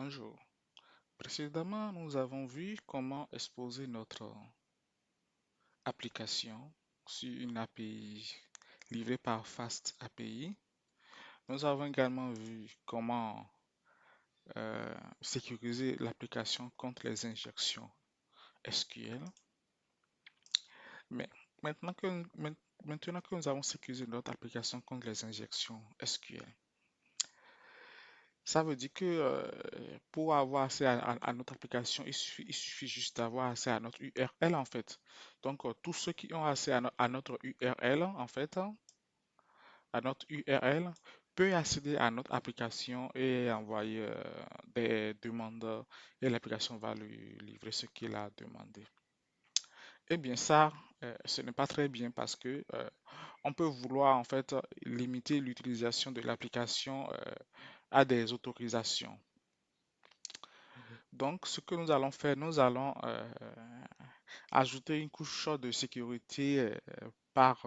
Bonjour. Précédemment, nous avons vu comment exposer notre application sur une API livrée par Fast API. Nous avons également vu comment sécuriser l'application contre les injections SQL. Mais maintenant maintenant que nous avons sécurisé notre application contre les injections SQL, ça veut dire que pour avoir accès à notre application, il suffit juste d'avoir accès à notre URL en fait. Donc, tous ceux qui ont accès à notre URL en fait, à notre URL, peuvent accéder à notre application et envoyer des demandes et l'application va lui livrer ce qu'il a demandé. Eh bien, ça, ce n'est pas très bien parce que on peut vouloir en fait limiter l'utilisation de l'application à des autorisations. Donc, ce que nous allons faire, nous allons ajouter une couche de sécurité par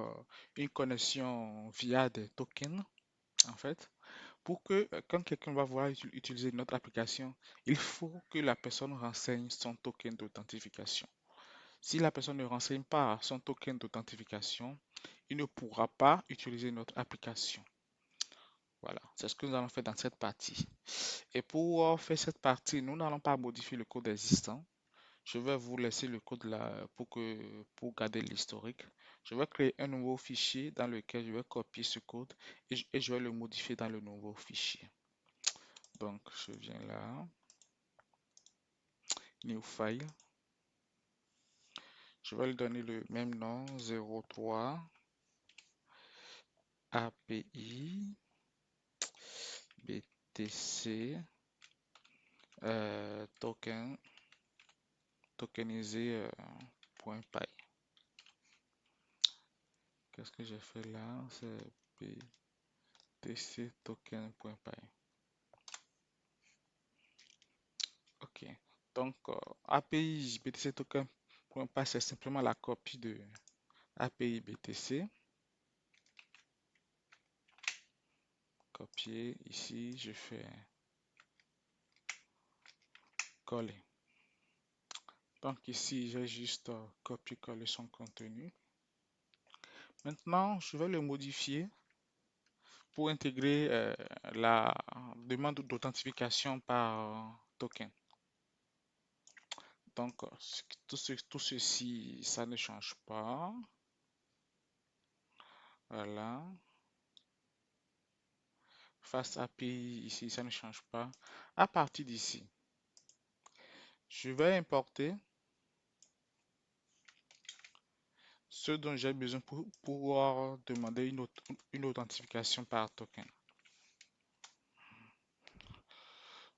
une connexion via des tokens, en fait, pour que quand quelqu'un va vouloir utiliser notre application, il faut que la personne renseigne son token d'authentification. Si la personne ne renseigne pas son token d'authentification, il ne pourra pas utiliser notre application. Voilà, c'est ce que nous allons faire dans cette partie. Et pour faire cette partie, nous n'allons pas modifier le code existant. Je vais vous laisser le code là pour garder l'historique. Je vais créer un nouveau fichier dans lequel je vais copier ce code et je vais le modifier dans le nouveau fichier. Donc, je viens là, New File. Je vais lui donner le même nom, 03 API BTC token tokenisé .py. Qu'est-ce que j'ai fait là? C'est BTC token.py. Ok. Donc, API BTC token.py, c'est simplement la copie de API BTC. Copier ici, je fais coller. Donc ici, j'ai juste copié-coller son contenu. Maintenant, je vais le modifier pour intégrer la demande d'authentification par token. Donc, tout ceci, ça ne change pas. Voilà. Fast API, ici, ça ne change pas. À partir d'ici, je vais importer ce dont j'ai besoin pour pouvoir demander une authentification par token.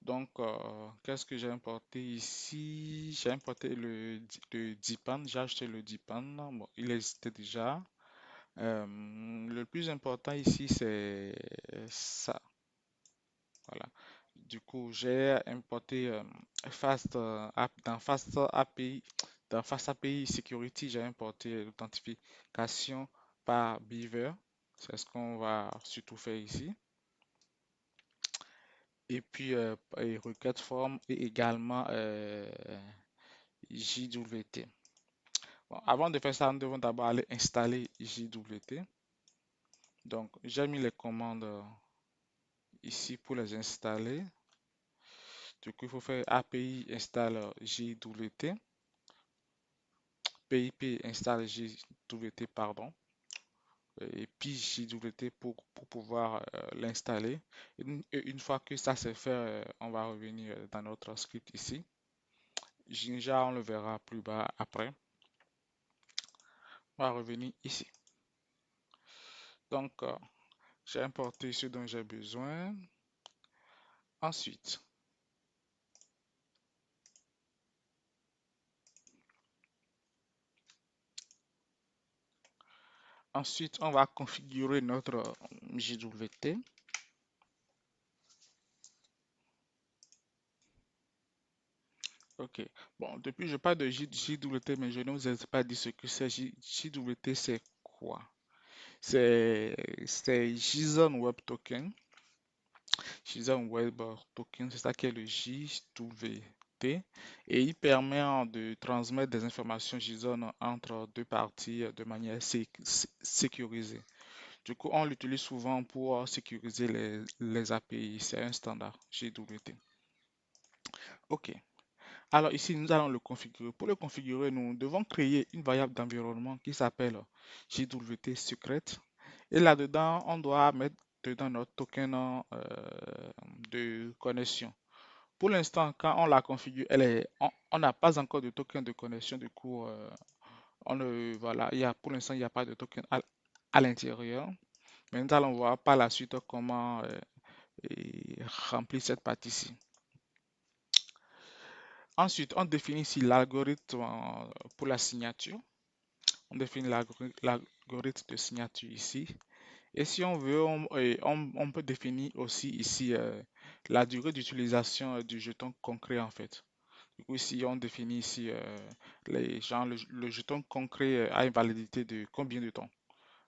Donc, qu'est-ce que j'ai importé ici? J'ai importé le DPAN, j'ai acheté le DPAN. Bon, il existait déjà. Le plus important ici, c'est ça. Voilà. Du coup, j'ai importé dans Fast API Security, j'ai importé l'authentification par Beaver. C'est ce qu'on va surtout faire ici. Et puis, et requête form et également JWT. Bon, avant de faire ça, nous devons d'abord aller installer JWT. Donc, j'ai mis les commandes ici pour les installer. Du coup, il faut faire API install JWT, PIP install JWT, pardon, et puis JWT pour pouvoir l'installer. Et une fois que ça c'est fait, on va revenir dans notre script ici. Jinja, on le verra plus bas après. On va revenir ici. Donc, j'ai importé ce dont j'ai besoin. Ensuite, on va configurer notre JWT. Ok. Bon, depuis je parle de JWT, mais je ne vous ai pas dit ce que c'est. JWT, c'est quoi? C'est JSON Web Token. JSON Web Token, c'est ça qui est le JWT. Et il permet de transmettre des informations JSON entre deux parties de manière sécurisée. Du coup, on l'utilise souvent pour sécuriser les API. C'est un standard JWT. OK. Alors ici, nous allons le configurer. Pour le configurer, nous devons créer une variable d'environnement qui s'appelle JWT secret. Et là-dedans, on doit mettre dedans notre token de connexion. Pour l'instant, quand on la configure, on n'a pas encore de token de connexion. Du coup, voilà, pour l'instant, il n'y a pas de token à l'intérieur. Mais nous allons voir par la suite comment remplir cette partie-ci. Ensuite, on définit ici l'algorithme pour la signature. On définit l'algorithme de signature ici. Et si on veut, on peut définir aussi ici la durée d'utilisation du jeton concret en fait. Du coup, ici, on définit ici le jeton concret a une validité de combien de temps?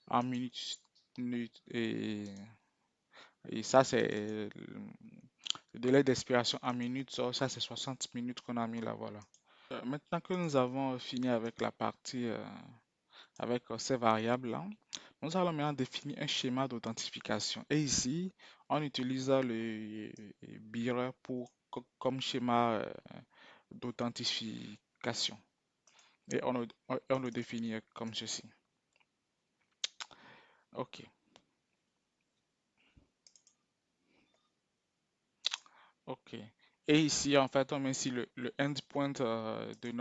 En minutes, minutes et ça, c'est le délai d'expiration en minutes. Ça, c'est 60 minutes qu'on a mis là, voilà. Maintenant que nous avons fini avec la partie avec ces variables-là, nous allons maintenant définir un schéma d'authentification. Et ici, on utilise le bearer comme schéma d'authentification. Et on le définit comme ceci. OK. OK. Et ici, en fait, on met ici le endpoint de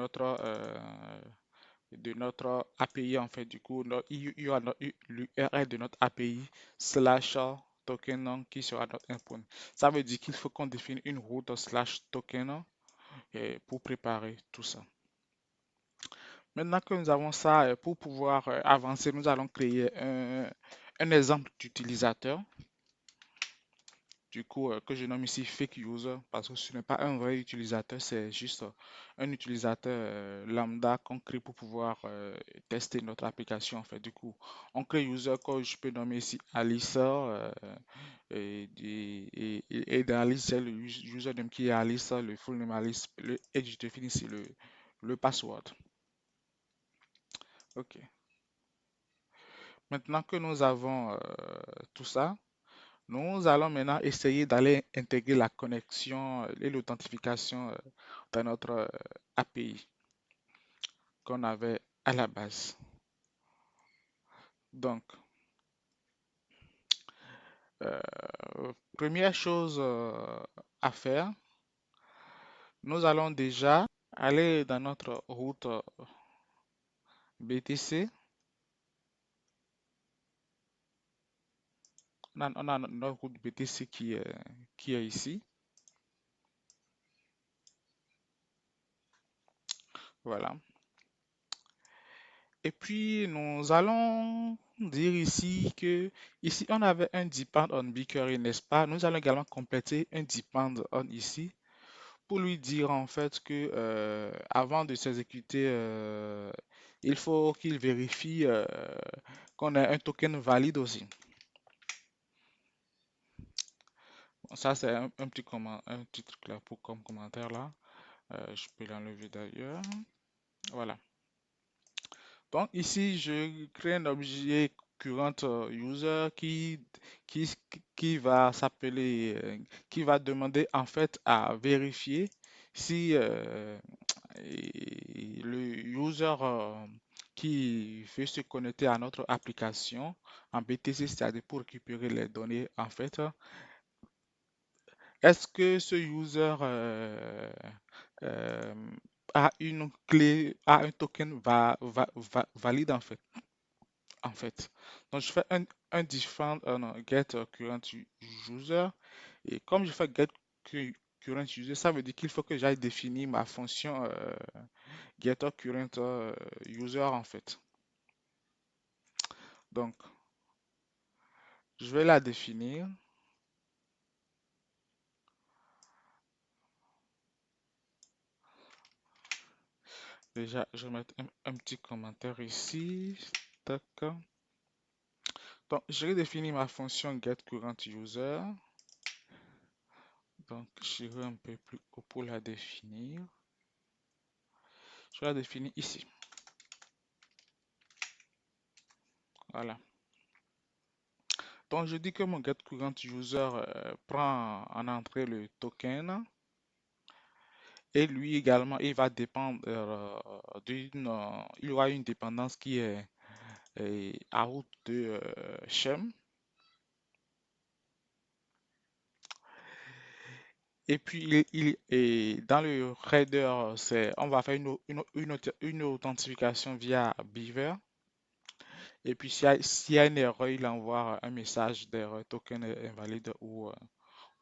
notre API, en fait. Du coup, il y aura l'URL de notre API slash token qui sera notre endpoint. Ça veut dire qu'il faut qu'on définisse une route slash token pour préparer tout ça. Maintenant que nous avons ça, pour pouvoir avancer, nous allons créer un exemple d'utilisateur. Du coup, que je nomme ici fake user parce que ce n'est pas un vrai utilisateur, c'est juste un utilisateur lambda qu'on crée pour pouvoir tester notre application en fait. Du coup, on crée user que je peux nommer ici Alissa et dans Alice, c'est le username qui est Alice, le full name Alice et je définis ici le password. Ok. Maintenant que nous avons tout ça, nous allons maintenant essayer d'aller intégrer la connexion et l'authentification dans notre API qu'on avait à la base. Donc, euh, première chose à faire, nous allons déjà aller dans notre route BTC. On a notre route BTC qui est ici. Voilà. Et puis, nous allons dire ici que ici, on avait un depend on BigQuery, n'est-ce pas? Nous allons également compléter un depend on ici pour lui dire en fait que avant de s'exécuter, il faut qu'il vérifie qu'on a un token valide aussi. Bon, ça, c'est un petit truc là pour comme commentaire là. Je peux l'enlever d'ailleurs. Voilà. Donc ici, je crée un objet current user qui, qui va s'appeler, qui va demander en fait à vérifier si le user qui veut se connecter à notre application en BTC, c'est-à-dire pour récupérer les données en fait, est-ce que ce user euh, a une clé, a un token valide en fait. Donc, je fais un different non, get current user. Et comme je fais get current user, ça veut dire qu'il faut que j'aille définir ma fonction get current user en fait. Donc, je vais la définir. Déjà, je vais mettre un petit commentaire ici. Tac. Donc, je vais définir ma fonction get current user. Donc, j'irai un peu plus haut pour la définir. Je la définis ici. Voilà. Donc, je dis que mon getCurrentUser prend en entrée le token et lui également, il va dépendre il y aura une dépendance qui est out de Shem. Et puis, et dans le header, on va faire une authentification via Beaver. Et puis, s'il y a une erreur, il envoie un message d'erreur token invalide ou,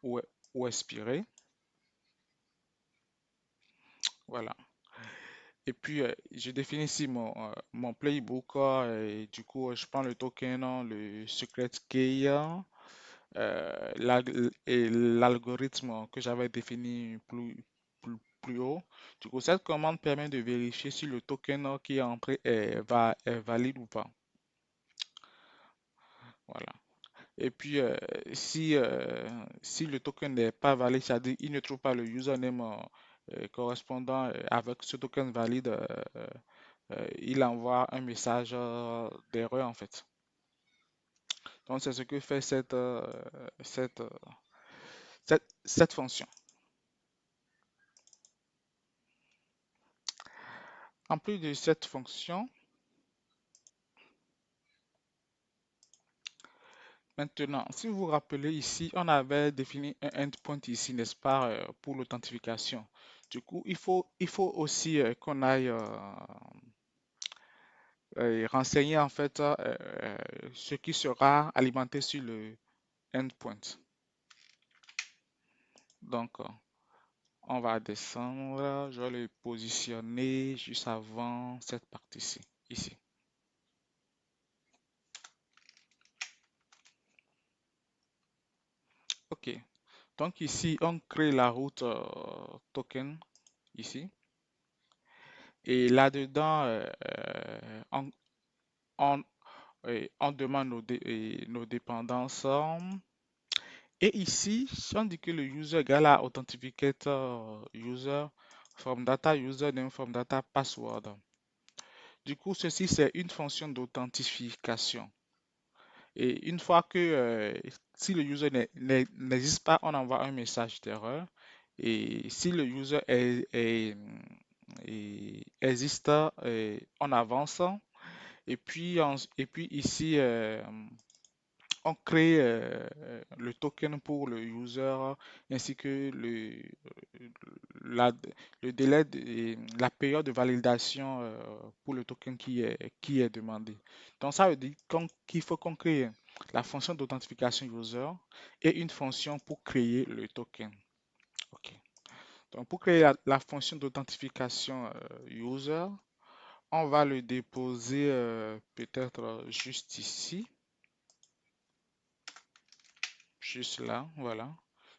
ou expiré. Voilà. Et puis, je définis ici mon playbook. Et du coup, je prends le token, le secret key et l'algorithme que j'avais défini plus haut. Du coup, cette commande permet de vérifier si le token qui est entré est valide ou pas. Voilà. Et puis, si le token n'est pas valide, c'est-à-dire il ne trouve pas le username correspondant avec ce token valide, il envoie un message d'erreur en fait. Donc, c'est ce que fait cette, euh, cette fonction. En plus de cette fonction, maintenant, si vous vous rappelez ici, on avait défini un endpoint ici, n'est-ce pas, pour l'authentification. Du coup, il faut aussi qu'on aille renseigner en fait ce qui sera alimenté sur le endpoint. Donc, on va descendre, je vais le positionner juste avant cette partie-ci, ici. Ok, donc ici, on crée la route token ici. Et là-dedans, on, on demande nos dépendances. Et ici, si on dit que le user égale à authenticator user from data username from data password. Du coup, ceci, c'est une fonction d'authentification. Et une fois que si le user n'existe pas, on envoie un message d'erreur. Et si le user existe, on avance. Et puis ici, on crée le token pour le user ainsi que la, le délai, la période de validation pour le token qui est demandé. Donc ça veut dire qu'il faut qu'on crée la fonction d'authentification user et une fonction pour créer le token. Ok. Donc pour créer la fonction d'authentification user, on va le déposer peut-être juste ici. Juste là, voilà.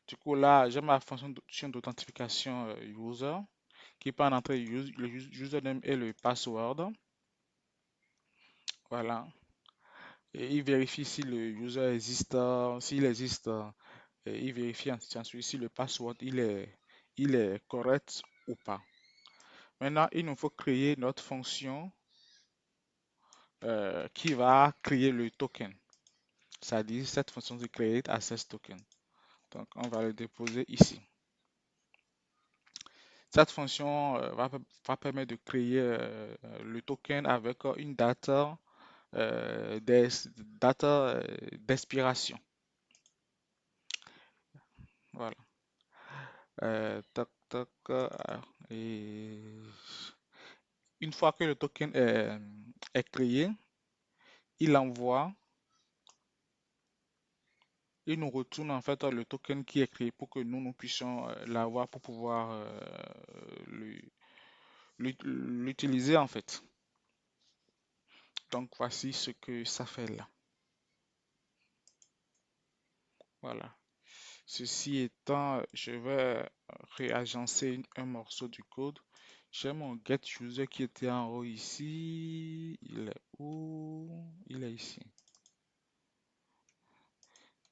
Du coup, là, j'ai ma fonction d'authentification user qui peut en entrer le username et le password. Voilà. Et il vérifie si le user existe, s'il existe, et il vérifie ensuite si le password il est correct ou pas. Maintenant, il nous faut créer notre fonction qui va créer le token. C'est-à-dire cette fonction de create access token. Donc, on va le déposer ici. Cette fonction va permettre de créer le token avec une date d'expiration. Voilà. Tac, tac, et une fois que le token est créé, il envoie, il nous retourne en fait le token qui est créé pour que nous puissions l'avoir pour pouvoir l'utiliser en fait. Donc voici ce que ça fait là. Voilà. Ceci étant, je vais réagencer un morceau du code. J'ai mon getUser qui était en haut ici. Il est où? Il est ici.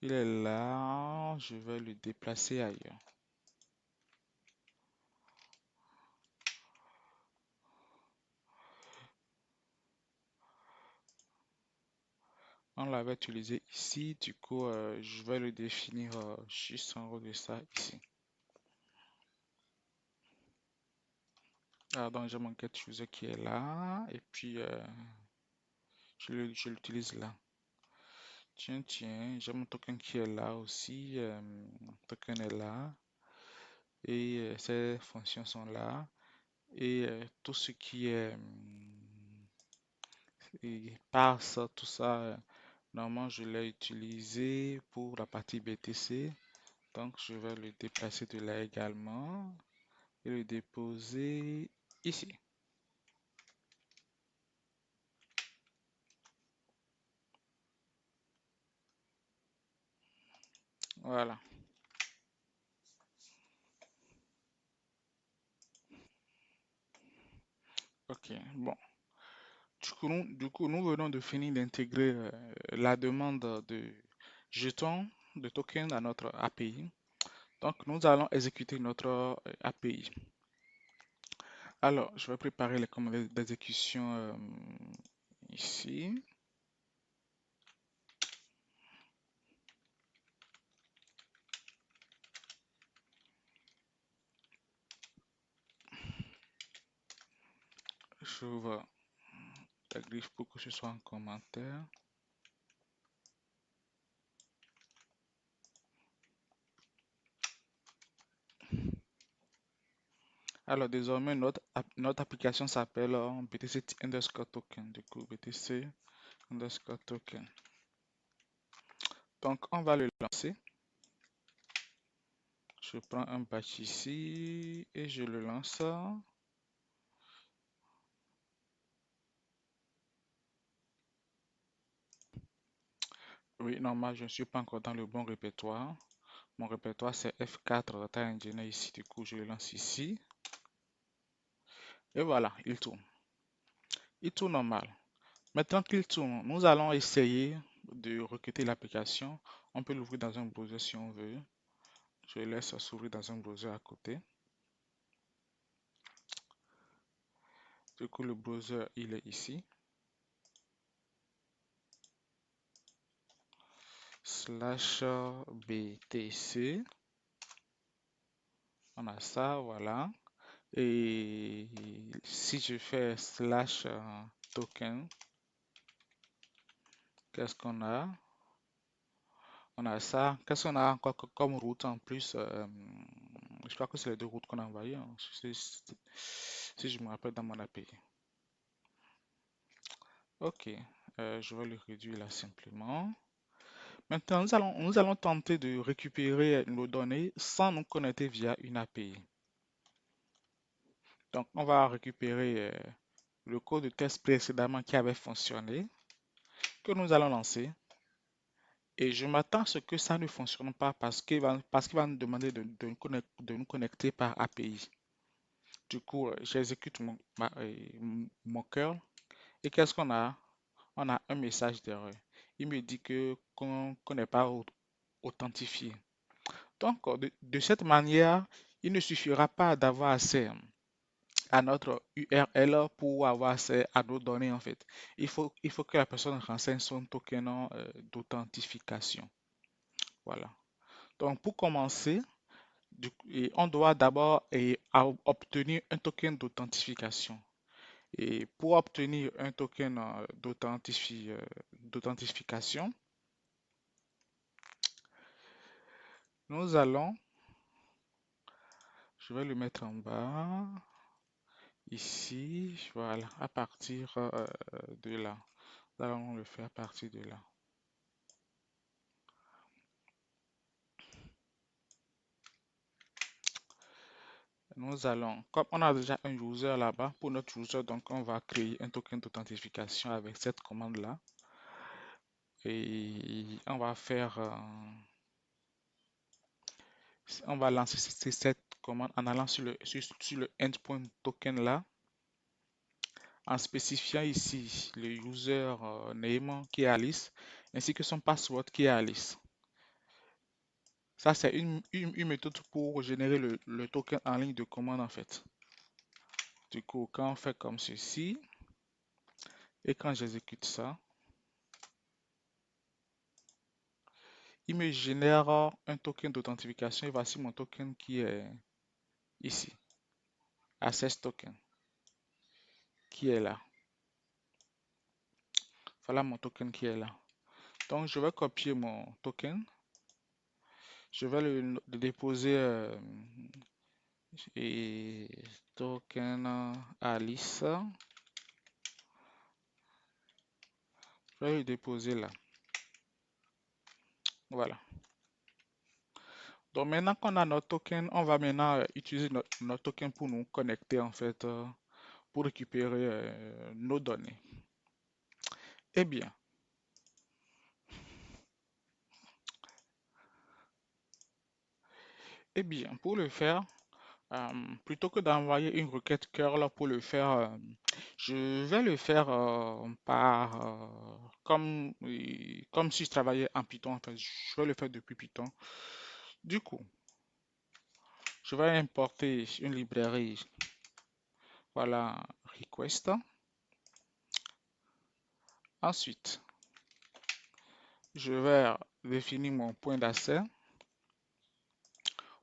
Il est là. Je vais le déplacer ailleurs. on l'avait utilisé ici. Du coup, je vais le définir juste en haut de ça ici. Alors, donc, j'ai mon get user qui est là. Et puis, je l'utilise là. Tiens, tiens, j'ai mon token qui est là aussi. Mon token est là. Et ces fonctions sont là. Et tout ce qui est parse, tout ça, normalement, je l'ai utilisé pour la partie BTC. Donc, je vais le déplacer de là également et le déposer ici. Voilà. Ok, bon. Du coup, nous venons de finir d'intégrer la demande de jetons, de tokens à notre API. Donc, nous allons exécuter notre API. Alors, je vais préparer les commandes d'exécution ici. J'ouvre la griffe pour que ce soit en commentaire. Alors, désormais, notre application s'appelle BTC underscore token. Du coup, BTC underscore token. Donc, on va le lancer. Je prends un batch ici et je le lance. Oui, normal, je ne suis pas encore dans le bon répertoire. Mon répertoire, c'est F4 Data Engineer ici. Du coup, je le lance ici. Et voilà, il tourne. Il tourne normal. Maintenant qu'il tourne, nous allons essayer de recruter l'application. On peut l'ouvrir dans un browser si on veut. Je laisse s'ouvrir dans un browser à côté. Du coup, le browser, il est ici. Slash BTC. On a ça, voilà. Et si je fais slash token, qu'est-ce qu'on a? On a ça. Qu'est-ce qu'on a encore comme route en plus? Je crois que c'est les deux routes qu'on a envoyées, hein, si je me rappelle dans mon API. Ok, je vais le réduire là simplement. Maintenant, nous allons tenter de récupérer nos données sans nous connecter via une API. Donc, on va récupérer le code de test précédemment qui avait fonctionné, que nous allons lancer. Et je m'attends à ce que ça ne fonctionne pas parce qu'il va nous demander de nous connecter par API. Du coup, j'exécute mon curl. Et qu'est-ce qu'on a? On a un message d'erreur. Il me dit qu'on n'est pas authentifié. Donc, de cette manière, il ne suffira pas d'avoir accès à notre URL pour avoir accès à nos données en fait. Il faut que la personne renseigne son token d'authentification. Voilà. Donc, pour commencer, on doit d'abord obtenir un token d'authentification. Et pour obtenir un token d'authentification, nous allons, je vais le mettre en bas, ici, voilà, à partir de là. Nous allons le faire à partir de là. Nous allons, comme on a déjà un user là-bas, pour notre user, donc on va créer un token d'authentification avec cette commande-là. Et on va lancer cette commande en allant sur le endpoint token là, en spécifiant ici le user name qui est Alice, ainsi que son password qui est Alice. Ça, c'est une méthode pour générer le token en ligne de commande en fait. Du coup, quand on fait comme ceci, et quand j'exécute ça, il me génère un token d'authentification et voici mon token qui est ici, access token, qui est là. Voilà mon token qui est là. Donc, je vais copier mon token. Je vais le déposer et token Alice. Je vais le déposer là. Voilà. Donc maintenant qu'on a notre token, on va maintenant utiliser notre token pour nous connecter en fait, pour récupérer nos données. Eh bien, pour le faire, plutôt que d'envoyer une requête curl pour le faire, je vais le faire comme si je travaillais en Python. En fait, je vais le faire depuis Python. Du coup, je vais importer une librairie. Voilà, request. Ensuite, je vais définir mon point d'accès.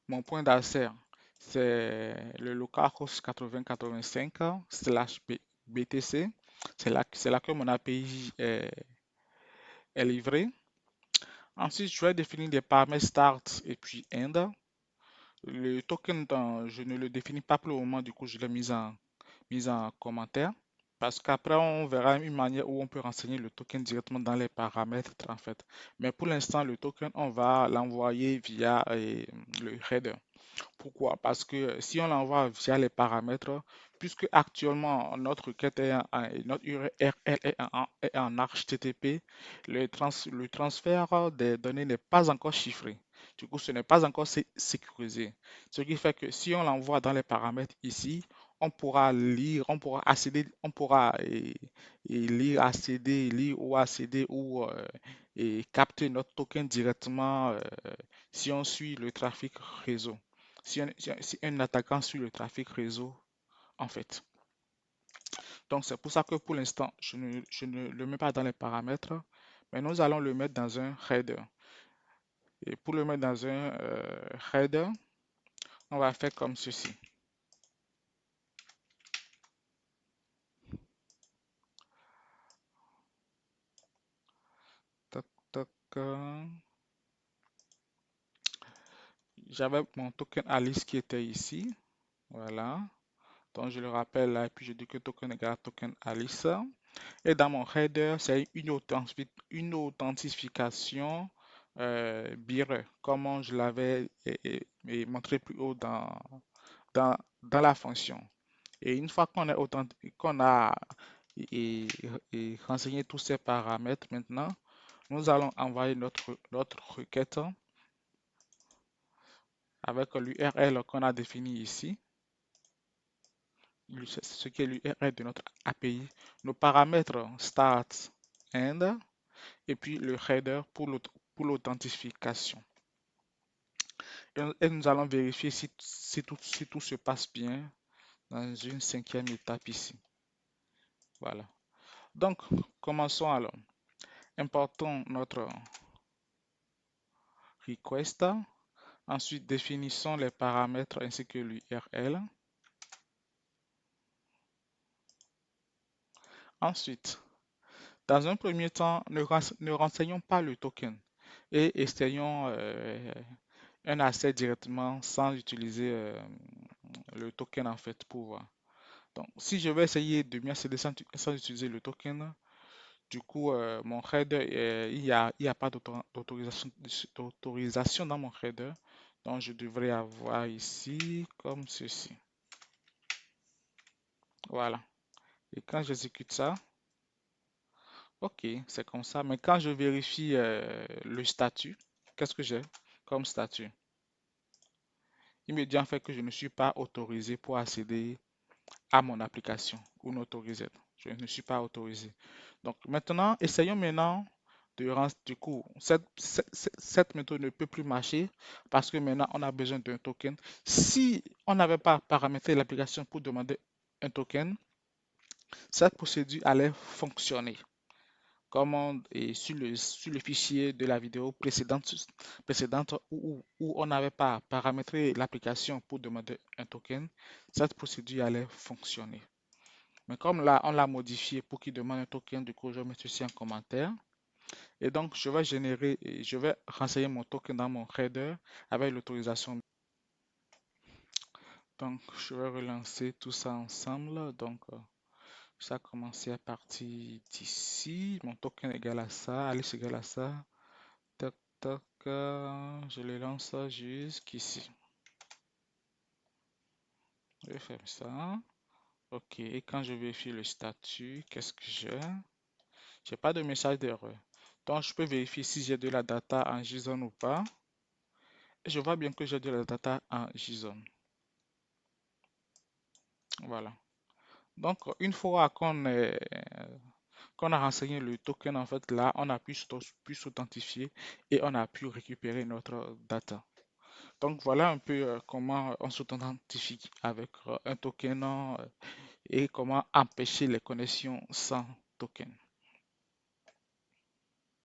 Mon point d'accès, c'est le localhost 8085/BTC. C'est là que mon API est livré. Ensuite, je vais définir des paramètres start et puis end. Le token, je ne le définis pas pour le moment, du coup, je l'ai mis en commentaire. Parce qu'après, on verra une manière où on peut renseigner le token directement dans les paramètres, en fait. Mais pour l'instant, le token, on va l'envoyer via le header. Pourquoi? Parce que si on l'envoie via les paramètres, puisque actuellement notre requête notre URL est en HTTP, le transfert des données n'est pas encore chiffré. Du coup, ce n'est pas encore sécurisé. Ce qui fait que si on l'envoie dans les paramètres ici, on pourra lire, on pourra accéder, on pourra lire, accéder, lire ou accéder ou capter notre token directement si on suit le trafic réseau. Si un attaquant suit le trafic réseau, en fait. Donc, c'est pour ça que pour l'instant, je ne le mets pas dans les paramètres, mais nous allons le mettre dans un header. Et pour le mettre dans un header, on va faire comme ceci. Toc, toc, j'avais mon token Alice qui était ici. Voilà. Donc, je le rappelle là, et puis je dis que token égale token Alice. Et dans mon header, c'est une authentification BIR, comme je l'avais montré plus haut dans la fonction. Et une fois qu'on a renseigné tous ces paramètres, maintenant, nous allons envoyer notre requête avec l'URL qu'on a défini ici, ce qui est l'URL de notre API, nos paramètres start, end, et puis le header pour l'authentification. Et nous allons vérifier si tout se passe bien dans une cinquième étape ici. Voilà. Donc, commençons alors. Importons notre request. Ensuite, définissons les paramètres ainsi que l'URL. Ensuite, dans un premier temps, ne renseignons pas le token et essayons un accès directement sans utiliser le token en fait pour voir. Donc, si je vais essayer de m'y accéder sans utiliser le token, du coup, mon header, il y a pas d'autorisation dans mon header. Donc, je devrais avoir ici comme ceci. Voilà. Et quand j'exécute ça, ok, c'est comme ça. Mais quand je vérifie le statut, qu'est-ce que j'ai comme statut? Il me dit en fait que je ne suis pas autorisé pour accéder à mon application ou n'autorisé. Je ne suis pas autorisé. Donc maintenant, essayons maintenant de rendre, du coup, cette méthode ne peut plus marcher parce que maintenant on a besoin d'un token. Si on n'avait pas paramétré l'application pour demander un token, cette procédure allait fonctionner. et sur le fichier de la vidéo précédente où on n'avait pas paramétré l'application pour demander un token, cette procédure allait fonctionner. Mais comme là, on l'a modifié pour qu'il demande un token, du coup, je vais mettre ceci en commentaire. Et donc, je vais renseigner mon token dans mon header avec l'autorisation. Donc, je vais relancer tout ça ensemble. Donc, ça a commencé à partir d'ici. Mon token égale à ça, Alice égale à ça. Tac, tac, je le lance jusqu'ici. Je vais faire ça. Ok, et quand je vérifie le statut, qu'est-ce que j'ai? J'ai pas de message d'erreur. Donc, je peux vérifier si j'ai de la data en JSON ou pas. Et je vois bien que j'ai de la data en JSON. Voilà. Donc, une fois qu'on a renseigné le token, en fait, là, on a pu s'authentifier et on a pu récupérer notre data. Donc, voilà un peu comment on s'authentifie avec un token et comment empêcher les connexions sans token.